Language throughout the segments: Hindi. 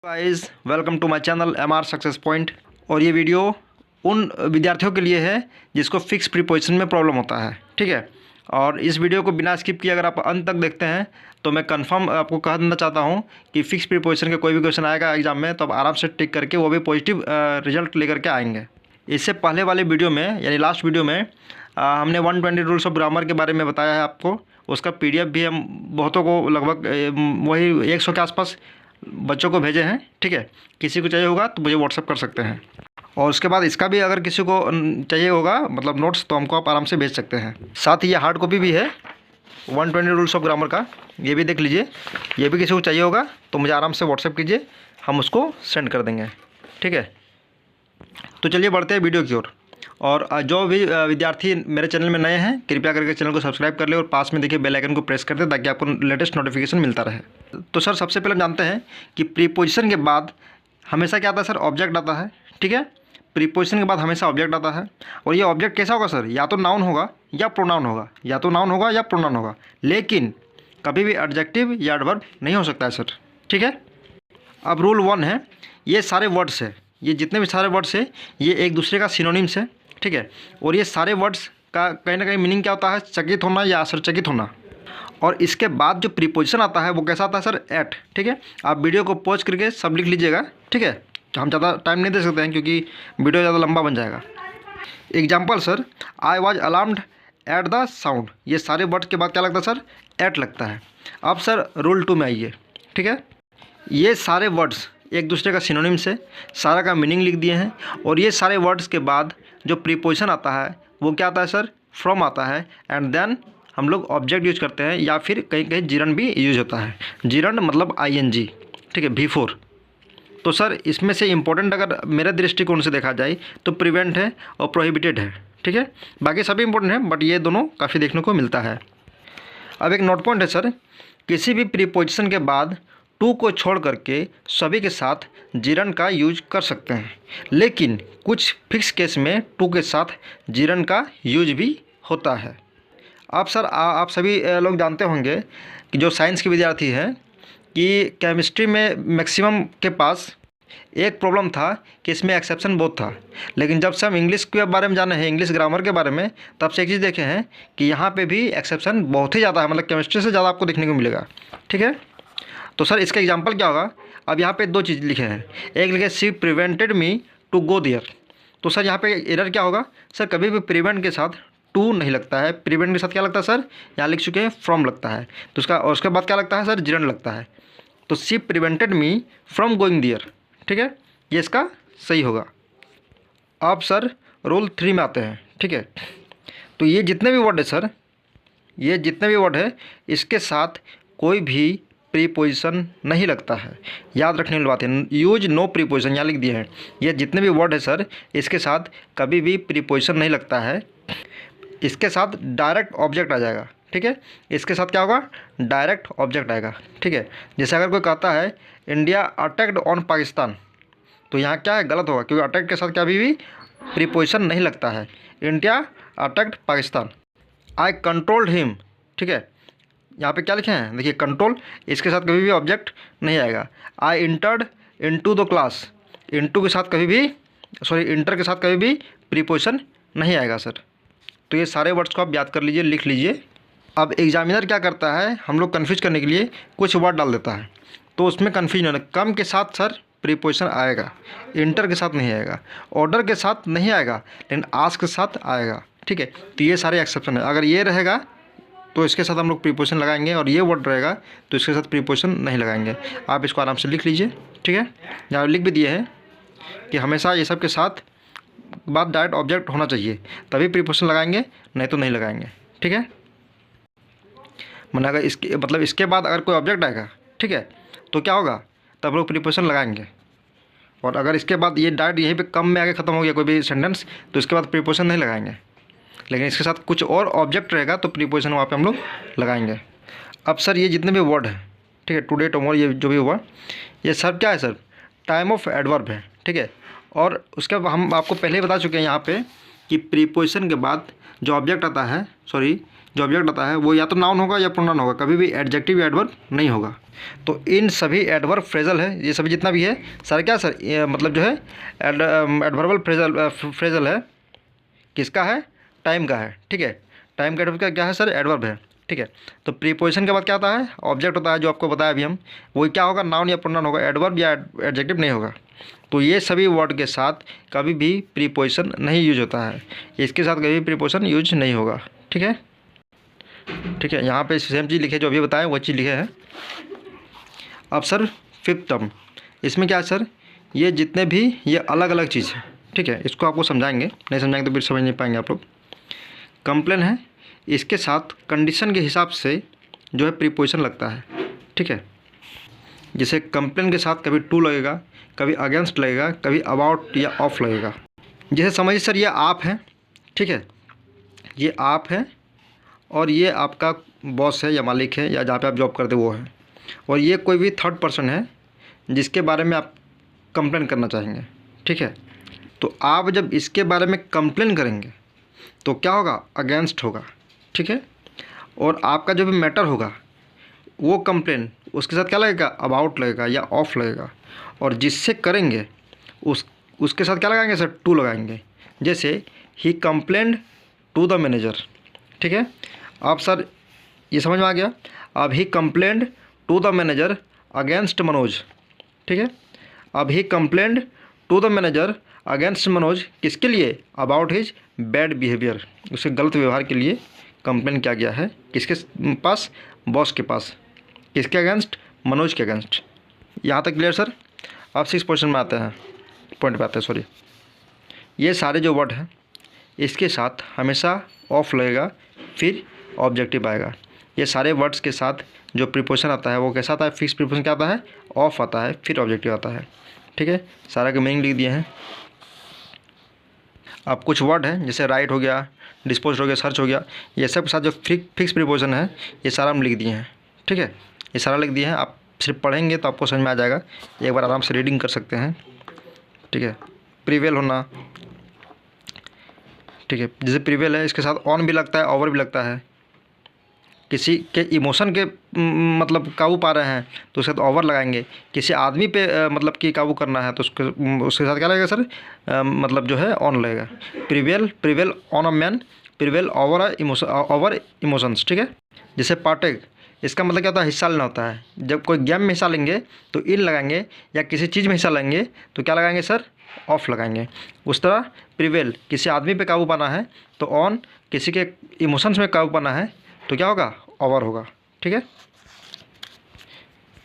Guys welcome to my channel MR success point. और ये वीडियो उन विद्यार्थियों के लिए है जिसको फिक्स प्रीपोजिशन में प्रॉब्लम होता है, ठीक है। और इस वीडियो को बिना स्किप किए अगर आप अंत तक देखते हैं तो मैं कंफर्म आपको कह देना चाहता हूँ कि फिक्स प्रीपोजिशन का कोई भी क्वेश्चन आएगा एग्जाम में तो आप आराम से टिक करके वो भी पॉजिटिव रिजल्ट लेकर के आएंगे। इससे पहले वाले वीडियो में यानी लास्ट वीडियो में हमने 120 रूल्स ऑफ ग्रामर के बारे में बताया है आपको। उसका PDF भी हम बहुतों को लगभग वही 100 के आसपास बच्चों को भेजे हैं, ठीक है। किसी को चाहिए होगा तो मुझे व्हाट्सअप कर सकते हैं। और उसके बाद इसका भी अगर किसी को चाहिए होगा मतलब नोट्स तो हमको आप आराम से भेज सकते हैं। साथ ही ये हार्ड कॉपी भी है 120 रूल्स ऑफ ग्रामर का, ये भी देख लीजिए। ये भी किसी को चाहिए होगा तो मुझे आराम से व्हाट्सअप कीजिए, हम उसको सेंड कर देंगे, ठीक है। तो चलिए बढ़ते हैं वीडियो की ओर। और जो भी विद्यार्थी मेरे चैनल में नए हैं कृपया करके चैनल को सब्सक्राइब कर ले और पास में देखिए बेल आइकन को प्रेस कर दे ताकि आपको लेटेस्ट नोटिफिकेशन मिलता रहे। तो सर सबसे पहले हम जानते हैं कि प्रीपोजिशन के बाद हमेशा क्या आता है सर, ऑब्जेक्ट आता है, ठीक है। प्रीपोजिशन के बाद हमेशा ऑब्जेक्ट आता है और ये ऑब्जेक्ट कैसा होगा सर, या तो नाउन होगा या प्रोनाउन होगा, या तो नाउन होगा या प्रोनाउन होगा, लेकिन कभी भी एडजेक्टिव या एडवर्ब नहीं हो सकता है सर, ठीक है। अब रूल 1 है, ये सारे वर्ड्स है, ये जितने भी सारे वर्ड्स है ये एक दूसरे का सिनोनिम्स है, ठीक है। और ये सारे वर्ड्स का कहीं ना कहीं मीनिंग क्या होता है, चकित होना या आश्चर्यचकित होना। और इसके बाद जो प्रीपोजिशन आता है वो कैसा आता है सर, एट, ठीक है। आप वीडियो को पॉज करके सब लिख लीजिएगा, ठीक है। हम ज़्यादा टाइम नहीं दे सकते हैं क्योंकि वीडियो ज़्यादा लंबा बन जाएगा। Example sir, I was alarmed at the sound, ये सारे वर्ड्स के बाद क्या लगता है सर, एट लगता है। अब सर रूल 2 में आइए, ठीक है। ये सारे वर्ड्स एक दूसरे का सिनोनिम्स है, सारा का मीनिंग लिख दिए हैं। और ये सारे वर्ड्स के बाद जो प्रीपोजिशन आता है वो क्या आता है सर, फ्रॉम आता है। एंड देन हम लोग ऑब्जेक्ट यूज करते हैं या फिर कहीं कहीं जिरन भी यूज होता है। जिरन मतलब ING, ठीक है, बिफोर। तो सर इसमें से इम्पोर्टेंट अगर मेरे दृष्टिकोण से देखा जाए तो प्रिवेंट है और प्रोहिबिटेड है, ठीक है। बाकी सभी इंपॉर्टेंट है बट ये दोनों काफ़ी देखने को मिलता है। अब एक नोट पॉइंट है सर, किसी भी प्रीपोजिशन के बाद टू को छोड़ करके सभी के साथ जिरन का यूज कर सकते हैं, लेकिन कुछ फिक्स केस में टू के साथ जिरन का यूज भी होता है। अब सर आप सभी लोग जानते होंगे कि जो साइंस के विद्यार्थी हैं कि केमिस्ट्री में मैक्सिमम के पास एक प्रॉब्लम था कि इसमें एक्सेप्शन बहुत था। लेकिन जब से हम इंग्लिश के बारे में जाने हैं, इंग्लिश ग्रामर के बारे में, तब से एक चीज़ देखे हैं कि यहाँ पे भी एक्सेप्शन बहुत ही ज़्यादा है, मतलब केमिस्ट्री से ज़्यादा आपको देखने को मिलेगा, ठीक है। तो सर इसका एग्जांपल क्या होगा, अब यहाँ पे 2 चीज़ लिखे हैं। एक लिखे she prevented me to go there, तो सर यहाँ पे एरर क्या होगा सर, कभी भी प्रिवेंट के साथ टू नहीं लगता है, प्रिवेंट के साथ क्या लगता है सर, यहाँ लिख चुके हैं फ्रॉम लगता है। तो उसका और उसके बाद क्या लगता है सर, जिरन लगता है। तो she prevented me from going there, ठीक है, ये इसका सही होगा। अब सर रूल 3 में आते हैं, ठीक है। तो ये जितने भी वर्ड है सर, ये जितने भी वर्ड है इसके साथ कोई भी प्रीपोजिशन नहीं लगता है। याद रखने वाली बात है, यूज नो प्रीपोजिशन यहाँ लिख दिए हैं। ये जितने भी वर्ड है सर इसके साथ कभी भी प्रीपोजिशन नहीं लगता है, इसके साथ डायरेक्ट ऑब्जेक्ट आ जाएगा, ठीक है। इसके साथ क्या होगा, डायरेक्ट ऑब्जेक्ट आएगा, ठीक है। जैसे अगर कोई कहता है इंडिया अटैक्ड ऑन पाकिस्तान, तो यहाँ क्या है, गलत होगा क्योंकि अटैक के साथ कभी भी प्रीपोजिशन नहीं लगता है। India attacked Pakistan. I controlled him, ठीक है, यहाँ पे क्या लिखे हैं देखिए कंट्रोल, इसके साथ कभी भी ऑब्जेक्ट नहीं आएगा। I entered into the class, into के साथ कभी भी इंटर के साथ कभी भी प्रीपोजिशन नहीं आएगा सर। तो ये सारे वर्ड्स को आप याद कर लीजिए, लिख लीजिए। अब एग्जामिनर क्या करता है, हम लोग कन्फ्यूज करने के लिए कुछ वर्ड डाल देता है, तो उसमें कन्फ्यूजन होना। कम के साथ सर प्रीपोजिशन आएगा, इंटर के साथ नहीं आएगा, ऑर्डर के साथ नहीं आएगा, लेकिन आस्क के साथ आएगा, ठीक है। तो ये सारे एक्सेप्शन है। अगर ये रहेगा तो इसके साथ हम लोग प्रीपोजिशन लगाएंगे और ये वर्ड रहेगा तो इसके साथ प्रीपोजिशन नहीं लगाएंगे। आप इसको आराम से लिख लीजिए, ठीक है। यहाँ लिख भी दिए हैं कि हमेशा ये सब के साथ बाद डायरेक्ट ऑब्जेक्ट होना चाहिए, तभी प्रीपोजिशन लगाएंगे, नहीं तो नहीं लगाएंगे, ठीक है। अगर इसके मतलब इसके बाद अगर कोई ऑब्जेक्ट आएगा, ठीक है, तो क्या होगा, तब लोग प्रीपोजिशन लगाएंगे। और अगर इसके बाद ये डायरेक्ट यहीं पे कम में आगे ख़त्म हो गया कोई भी सेंटेंस, तो इसके बाद प्रीपोजिशन नहीं लगाएंगे। लेकिन इसके साथ कुछ और ऑब्जेक्ट रहेगा तो प्रीपोजिशन वहाँ पे हम लोग लगाएंगे। अब सर ये जितने भी वर्ड हैं, ठीक है, टुडे टुमारो ये जो भी हुआ, ये सब क्या है सर, टाइम ऑफ एडवर्ब है, ठीक है। और उसके बाद हम आपको पहले ही बता चुके हैं यहाँ पे कि प्रीपोजिशन के बाद जो ऑब्जेक्ट आता है, जो ऑब्जेक्ट आता है वो या तो नाउन होगा या प्रोनाउन होगा, कभी भी एडजेक्टिव या एडवर्ब नहीं होगा। तो इन सभी एडवर्ब फ्रेजल है, ये सभी जितना भी है सर क्या सर मतलब जो है एडवर्बल फ्रेजल है, किसका है, टाइम का है, ठीक है। टाइम का एडवर्ब क्या है सर, एडवर्ब है, ठीक है। तो प्रीपोजिशन के बाद क्या आता है, ऑब्जेक्ट होता है, जो आपको बताया अभी हम, वो क्या होगा, नाउन या प्रोनाउन होगा, एडवर्ब या एडजेक्टिव नहीं होगा। तो ये सभी वर्ड के साथ कभी भी प्रीपोजिशन नहीं यूज होता है, इसके साथ कभी प्रीपोजिशन यूज नहीं होगा, ठीक है। ठीक है, यहाँ पे सेम चीज़ लिखे जो अभी बताएं वो चीज़ लिखे हैं। अब सर फिफ्थ टर्म, इसमें क्या है सर, ये जितने भी ये अलग अलग चीज़ है, ठीक है, इसको आपको समझाएंगे, नहीं समझाएंगे तो फिर समझ नहीं पाएंगे आप लोग। कंप्लेन है, इसके साथ कंडीशन के हिसाब से जो है प्रीपोजिशन लगता है, ठीक है। जैसे कंप्लेन के साथ कभी टू लगेगा, कभी अगेंस्ट लगेगा, कभी अबाउट या ऑफ लगेगा। जैसे समझिए सर ये आप है, ठीक है, ये आप है और ये आपका बॉस है या मालिक है या जहाँ पे आप जॉब करते वो है, और ये कोई भी थर्ड पर्सन है जिसके बारे में आप कंप्लेन करना चाहेंगे, ठीक है। तो आप जब इसके बारे में कंप्लेन करेंगे तो क्या होगा, अगेंस्ट होगा, ठीक है। और आपका जो भी मैटर होगा वो कंप्लेन उसके साथ क्या लगेगा, अबाउट लगेगा या ऑफ लगेगा। और जिससे करेंगे उसके साथ क्या लगाएंगे सर, टू लगाएंगे। जैसे ही कंप्लेंड टू द मैनेजर, ठीक है। अब सर ये समझ में आ गया। अब he complained to the manager against Manoj, ठीक है। अब he complained to the manager against Manoj, किसके लिए, अबाउट हिज बैड बिहेवियर, उसके गलत व्यवहार के लिए कंप्लेन किया गया है, किसके पास, बॉस के पास, किसके अगेंस्ट, मनोज के अगेंस्ट। यहाँ तक क्लियर सर। अब 6 क्वेश्चन में आते हैं, पॉइंट पे आते हैं, सॉरी। ये सारे जो वर्ड हैं इसके साथ हमेशा ऑफ लगेगा, फिर ऑब्जेक्टिव आएगा। ये सारे वर्ड्स के साथ जो प्रीपोजिशन आता है वो कैसा आता है, फिक्स प्रीपोजिशन क्या आता है, ऑफ आता है, फिर ऑब्जेक्टिव आता है, ठीक है। सारा के मीनिंग लिख दिए हैं। अब कुछ वर्ड हैं जैसे राइट हो गया, डिस्पोज हो गया, सर्च हो गया, ये सब के साथ जो फिक्स प्रीपोजिशन है ये सारा हम लिख दिए हैं, ठीक है। ये सारा लिख दिए हैं, आप सिर्फ पढ़ेंगे तो आपको समझ में आ जाएगा, एक बार आराम से रीडिंग कर सकते हैं, ठीक है। प्रिवेल होना, ठीक है, जैसे प्रिवेल है इसके साथ ऑन भी लगता है, ओवर भी लगता है। किसी के इमोशन के मतलब काबू पा रहे हैं तो उसके साथ ओवर लगाएंगे। किसी आदमी पे मतलब कि काबू करना है तो उसके साथ क्या लगेगा सर, मतलब जो है ऑन लगेगा। Prevail on a man, prevail over emotions, ठीक है। जैसे पार्टेक, इसका मतलब क्या होता है, हिस्सा लेना होता है। जब कोई गेम में हिस्सा लेंगे तो इन लगाएंगे, या किसी चीज़ में हिस्सा लेंगे तो क्या लगाएंगे सर, ऑफ लगाएंगे। उस तरह प्रिवेल किसी आदमी पे काबू पाना है तो ऑन, किसी के इमोशंस में काबू पाना है तो क्या होगा, ओवर होगा, ठीक है।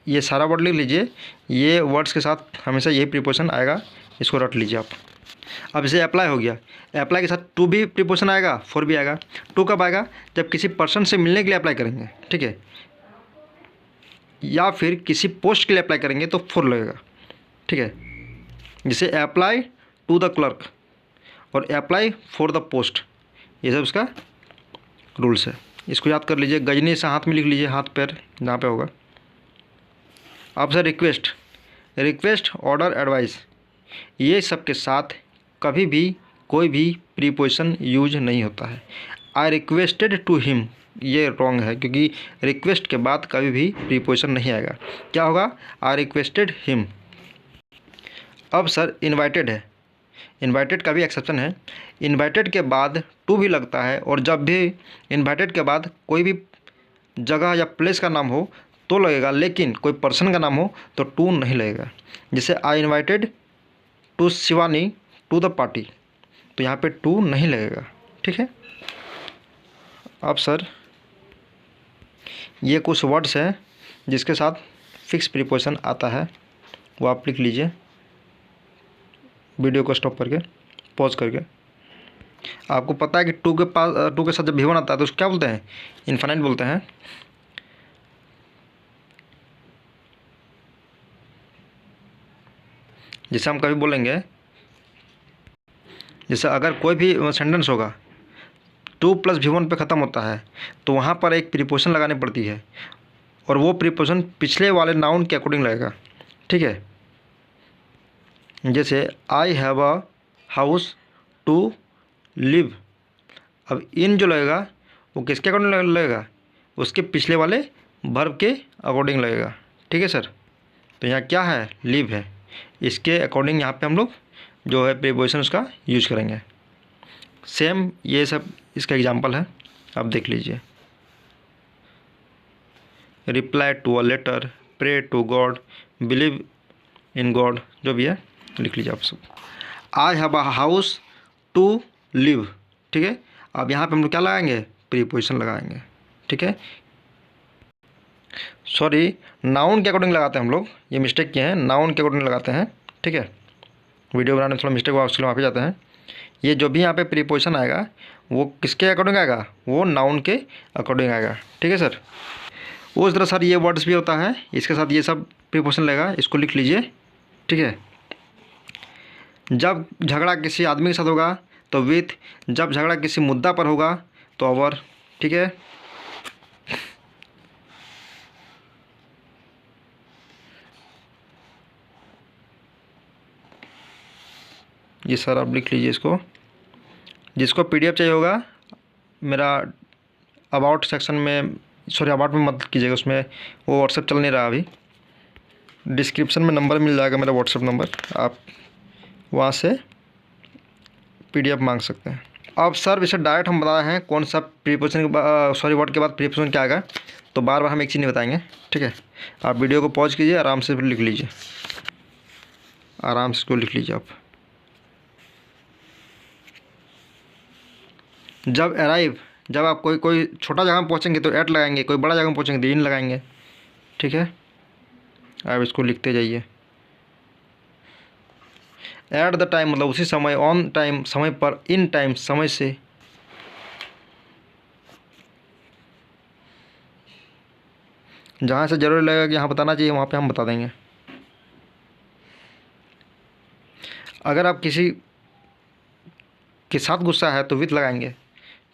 ये सारा वर्ड लिख लीजिए, ये वर्ड्स के साथ हमेशा यही प्रीपोजिशन आएगा, इसको रट लीजिए आप। अब इसे अप्लाई हो गया, अप्लाई के साथ टू भी प्रीपोजिशन आएगा, फॉर भी आएगा। टू कब आएगा, जब किसी पर्सन से मिलने के लिए अप्लाई करेंगे, ठीक है, या फिर किसी पोस्ट के लिए अप्लाई करेंगे तो फॉर लगेगा, ठीक है। जैसे अप्लाई टू द क्लर्क और अप्लाई फॉर द पोस्ट, ये सब उसका रूल्स है, इसको याद कर लीजिए। गजनी से हाथ में लिख लीजिए, हाथ पैर जहाँ पे होगा। अब सर रिक्वेस्ट ऑर्डर एडवाइस, ये सब के साथ कभी भी कोई भी प्रीपोजिशन यूज नहीं होता है। आई रिक्वेस्टेड टू हिम, ये रॉन्ग है क्योंकि रिक्वेस्ट के बाद कभी भी प्रीपोजिशन नहीं आएगा। क्या होगा, आई रिक्वेस्टेड हिम। अब सर इन्वाइटेड है, इन्वाइटेड का भी एक्सेप्शन है। इन्वाइटेड के बाद टू भी लगता है, और जब भी इन्वाइटेड के बाद कोई भी जगह या प्लेस का नाम हो तो लगेगा, लेकिन कोई पर्सन का नाम हो तो टू नहीं लगेगा। जैसे I invited to Shivani to the party, तो यहाँ पे टू नहीं लगेगा, ठीक है। अब सर ये कुछ वर्ड्स हैं जिसके साथ फिक्स प्रीपोजिशन आता है, वो आप लिख लीजिए, वीडियो को स्टॉप करके, पॉज करके। आपको पता है कि टू के साथ जब भी वन आता है तो उसको क्या बोलते हैं, इन्फिनिट बोलते हैं। जैसे हम कभी बोलेंगे, जैसे अगर कोई भी सेंटेंस होगा 2 + V1 पे ख़त्म होता है तो वहाँ पर एक प्रीपोजिशन लगानी पड़ती है, और वो प्रीपोजिशन पिछले वाले नाउन के अकॉर्डिंग लगेगा, ठीक है। जैसे I have a house to live, अब इन जो लगेगा वो किसके अकॉर्डिंग लगेगा, उसके पिछले वाले वर्ब के अकॉर्डिंग लगेगा। ठीक है सर। तो यहाँ क्या है, लिव है, इसके अकॉर्डिंग यहाँ पे हम लोग जो है प्रीपोजिशन उसका यूज करेंगे। सेम ये सब इसका एग्जांपल है, आप देख लीजिए। Reply to a letter, pray to God, believe in God, जो भी है लिख लीजिए आप सब। I have a house to live. ठीक है। अब यहाँ पे हम लोग क्या लगाएंगे, प्रीपोजिशन लगाएंगे। ठीक है। सॉरी, नाउन के अकॉर्डिंग लगाते हैं हम लोग, ये मिस्टेक किए हैं, नाउन के अकॉर्डिंग लगाते हैं। ठीक है। वीडियो बनाने में थोड़ा मिस्टेक हुआ, उसके लिए माफ़ी चाहते हैं। ये जो भी यहाँ पे प्रीपोजिशन आएगा वो किसके अकॉर्डिंग आएगा, वो नाउन के अकॉर्डिंग आएगा। ठीक है सर। उस तरह सर ये वर्ड्स भी होता है, इसके साथ ये सब प्रीपोजिशन लगेगा, इसको लिख लीजिए। ठीक है। जब झगड़ा किसी आदमी के साथ होगा तो विथ, जब झगड़ा किसी मुद्दा पर होगा तो ओवर। ठीक है। ये सर आप लिख लीजिए इसको। जिसको पीडीएफ चाहिए होगा मेरा अबाउट सेक्शन में, सॉरी अबाउट में मत कीजिएगा, उसमें वो व्हाट्सएप चल नहीं रहा अभी। डिस्क्रिप्शन में नंबर मिल जाएगा मेरा व्हाट्सएप नंबर, आप वहाँ से पीडीएफ मांग सकते हैं। अब सर इसे डायरेक्ट हम बता रहे हैं कौन सा प्रीपोजिशन के बाद, सॉरी वर्ड के बाद प्रीपोजिशन क्या आएगा, तो बार बार हम एक चीज़ नहीं बताएंगे। ठीक है। आप वीडियो को पॉज कीजिए, आराम से लिख लीजिए, आराम से इसको लिख लीजिए आप। जब अराइव, जब आप कोई छोटा जगह में पहुँचेंगे तो एट लगाएंगे, कोई बड़ा जगह में पहुँचेंगे तो इन लगाएंगे। ठीक है। आप इसको लिखते जाइए। एट द टाइम मतलब उसी समय, ऑन टाइम समय पर, इन टाइम समय से। जहाँ से ज़रूरी लगेगा कि यहाँ बताना चाहिए वहाँ पे हम बता देंगे। अगर आप किसी के साथ गुस्सा है तो विथ लगाएंगे।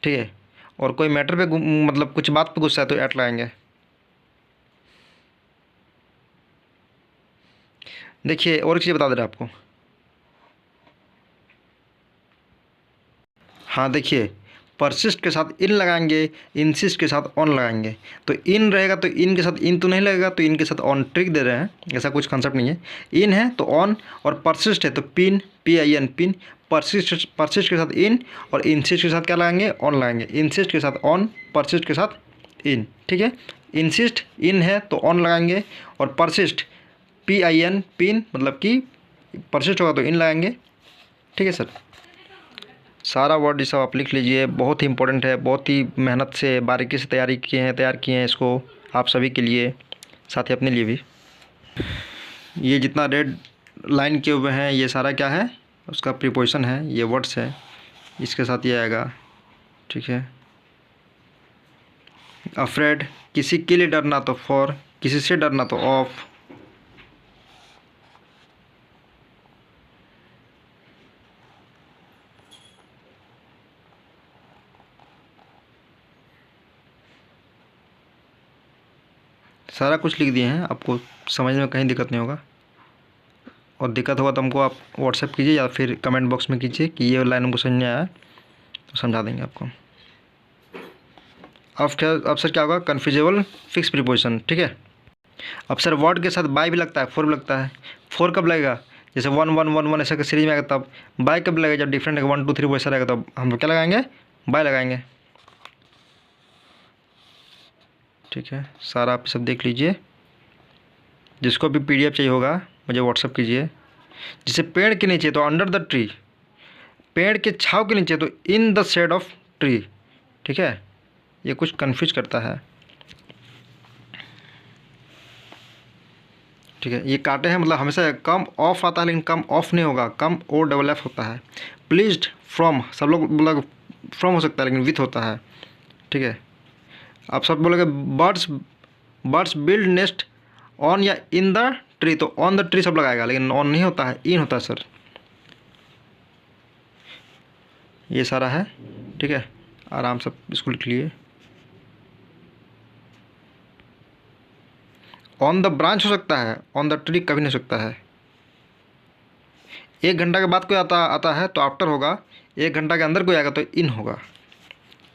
ठीक है। और कोई मैटर पे मतलब कुछ बात पे गुस्सा है तो एट लगाएंगे। देखिए और एक चीज़ बता दे रहा आपको, हाँ देखिए, परसिस्ट के साथ इन लगाएंगे, इंसिस्ट के साथ ऑन लगाएंगे। तो इन रहेगा तो इन के साथ इन तो नहीं लगेगा, तो इनके साथ ऑन। ट्रिक दे रहे हैं, ऐसा कुछ कंसेप्ट नहीं है। इन है तो ऑन, और परसिस्ट है तो पिन, PIN पिन। परसिस्ट के साथ इन, और इंसिस्ट के साथ क्या लगाएंगे, ऑन लगाएंगे। इंसिस्ट के साथ ऑन, परसिस्ट के साथ इन। ठीक है। इंसिस्ट इन है तो ऑन लगाएंगे, और परसिस्ट PIN पिन, मतलब कि परसिस्ट होगा तो इन लगाएंगे। ठीक है सर। सारा वर्ड ये सब आप लिख लीजिए, बहुत ही इंपॉर्टेंट है, बहुत ही मेहनत से बारीकी से तैयार किए हैं इसको आप सभी के लिए, साथ ही अपने लिए भी। ये जितना रेड लाइन किए हुए हैं ये सारा क्या है, उसका प्रीपोजिशन है, ये वर्ड्स है, इसके साथ ये आएगा। ठीक है। अफ्रेड, किसी के लिए डरना तो फॉर, किसी से डरना तो ऑफ। सारा कुछ लिख दिए हैं, आपको समझने में कहीं दिक्कत नहीं होगा, और दिक्कत होगा तो हमको आप व्हाट्सएप कीजिए या फिर कमेंट बॉक्स में कीजिए कि ये लाइन हमको समझ नहीं आया, तो समझा देंगे आपको। अब सर क्या होगा, कन्फ्यूजेबल फिक्स प्रीपोजिशन। ठीक है। अब सर वर्ड के साथ बाय भी लगता है, फोर भी लगता है। फोर कब लगेगा, जैसे 1 1 1 1 ऐसा सीरीज में आएगा तब। बाय कब लगेगा, जब डिफरेंट है 1 2 3 वैसा रहेगा तब हम लोग क्या लगाएंगे, बाय लगाएंगे। ठीक है। सारा आप सब देख लीजिए। जिसको भी PDF चाहिए होगा मुझे व्हाट्सअप कीजिए। जिसे पेड़ के नीचे तो अंडर द ट्री, पेड़ के छाँव के नीचे तो in the shade of tree. ठीक है। ये कुछ कन्फ्यूज करता है। ठीक है। ये काटे हैं मतलब हमेशा कम ऑफ आता है, लेकिन कम ऑफ नहीं होगा, कम OFF होता है। प्लीज्ड फ्रॉम, सब लोग मतलब फ्रॉम हो सकता है लेकिन विथ होता है। ठीक है। आप सब बोलोगे बर्ड्स बिल्ड नेस्ट ऑन या इन द ट्री, तो ऑन द ट्री सब लगाएगा, लेकिन ऑन नहीं होता है, इन होता है सर। ये सारा है। ठीक है। आराम से इसको लिख लिए। ऑन द ब्रांच हो सकता है, ऑन द ट्री कभी नहीं हो सकता है। 1 घंटा के बाद कोई आता है तो आफ्टर होगा, 1 घंटा के अंदर कोई आएगा तो इन होगा।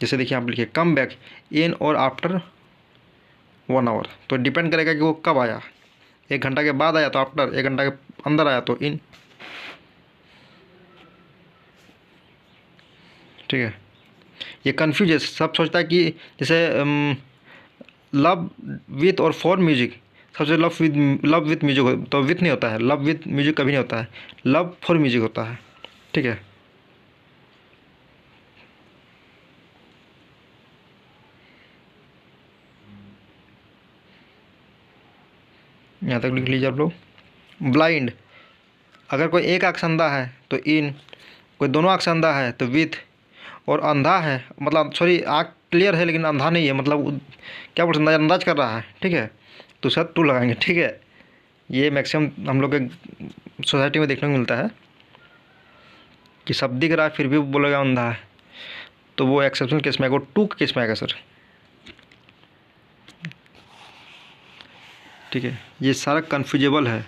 जैसे देखिए आप लिखिए कम बैक इन और आफ्टर 1 आवर, तो डिपेंड करेगा कि वो कब आया। 1 घंटा के बाद आया तो आफ्टर, 1 घंटा के अंदर आया तो इन। ठीक है, ये कन्फ्यूज है, सब सोचता है कि जैसे लव विथ और फॉर म्यूजिक, सबसे लव विथ म्यूजिक, तो विथ नहीं होता है, लव विथ म्यूजिक कभी नहीं होता है, लव फॉर म्यूजिक होता है। ठीक है, यहाँ तक लिख लीजिए आप लोग। ब्लाइंड, अगर कोई एक आँख से अंधा है तो इन, कोई दोनों आँख से अंधा है तो विथ, और अंधा है मतलब सॉरी आँख क्लियर है लेकिन अंधा नहीं है, मतलब क्या बोलते हैं, नज़रअंदाज कर रहा है। ठीक है, तो सर टू लगाएंगे। ठीक है, ये मैक्सिमम हम लोग के सोसाइटी में देखने को मिलता है कि सब दिख रहा है फिर भी बोलेगा अंधा है, तो वो एक्सेप्शन केस में आएगा, टू केस में आएगा सर। ठीक है, ये सारा कन्फ्यूजेबल है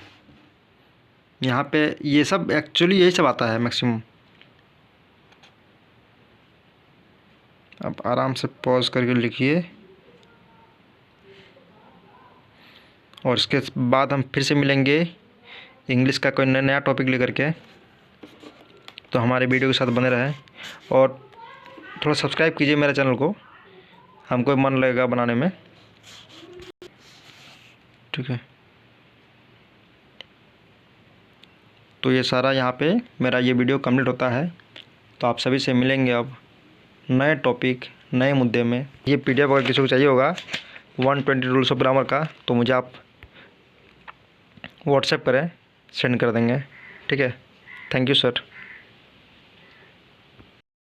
यहाँ पे, ये सब एक्चुअली यही सब आता है मैक्सिमम। अब आराम से पॉज करके लिखिए, और इसके बाद हम फिर से मिलेंगे इंग्लिश का कोई नया टॉपिक लेकर के। तो हमारे वीडियो के साथ बने रहें और थोड़ा सब्सक्राइब कीजिए मेरे चैनल को, हमको मन लगेगा बनाने में। ठीक है, तो ये सारा यहाँ पे मेरा ये वीडियो कंप्लीट होता है। तो आप सभी से मिलेंगे अब नए टॉपिक नए मुद्दे में। ये PDF अगर किसी को चाहिए होगा 120 रूल्स ऑफ ग्रामर का, तो मुझे आप व्हाट्सएप करें, सेंड कर देंगे। ठीक है, थैंक यू सर।